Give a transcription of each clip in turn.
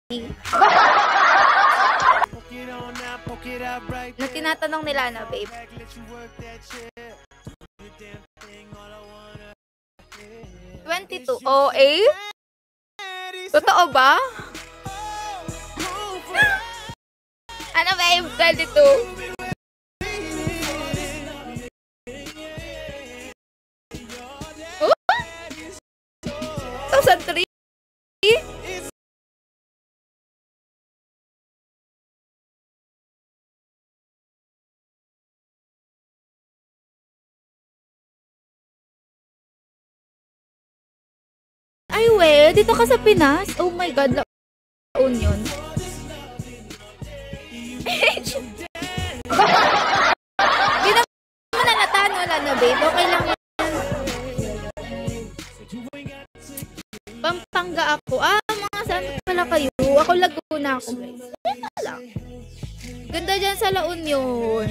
Na tinatanong nila na, babe. 22. Oh, eh? Totoo ba? Ano, babe? 22. Oh? 2003? Ay, we, dito ka sa Pinas? Oh my God, laon yun. Hindi naman nalataan, wala na, babe. Okay lang yan. Pampanga ako. Mga saan pala kayo? Ako Laguna ako, guys. Ganda dyan sa La Union.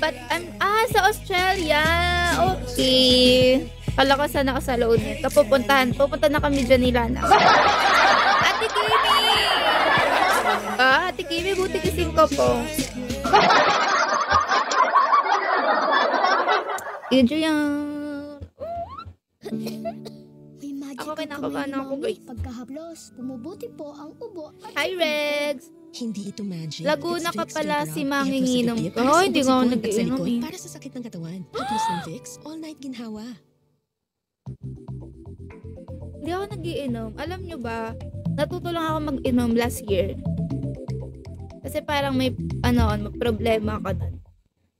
But, sa Australia. Okay. Kala ko sana ako sa La Union. Pupunta na kami dyan ni Lana. Ate Kimi! Ate Kimi, buti kising ko po. Adrian. Ako kinakabahan ako, guys. Pagkahablos, bumubuti po ang ubo. Hi, Regs! Hindi ito magic. Laguna ka pala si manginginom ka. Oh, hindi nga ako nag-iinom eh. Para sa sakit ng katawan. Haplos ng Vicks, all night ginhawa. Hindi ako nag-iinom. Alam nyo ba, natuto lang ako mag-inom last year. Kasi parang may problema ako nun.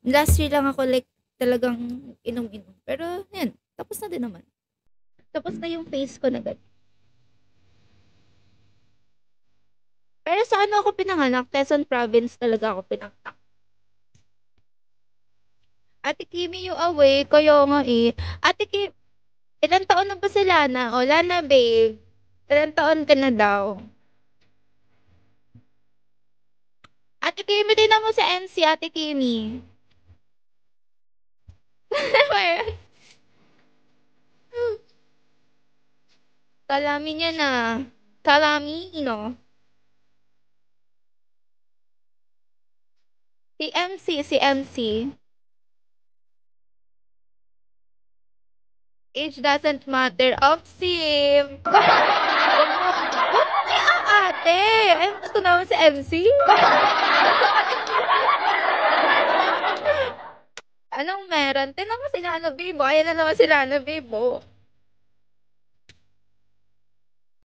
Last year lang ako like talagang inom-inom. Pero yan, tapos na din naman. Tapos na yung face ko na ganun. Pero sa ano ako pinanganak? Quezon Province talaga ako pinanganak. Ate Kimi, you away. Kaya nga eh. Ate Kimi, ilan taon na ba si Lana? O, Lana, babe. Ilan taon ka na daw? Ate Kimi, tinan mo sa MC, Ate Kimi. Kalami niya na. Kalami, Si MC. Age doesn't matter. Sim. Ate. Ay, gusto naman si MC. Anong meron? Tinan mo sila na Bibo. Ayan na naman sila na Bibo.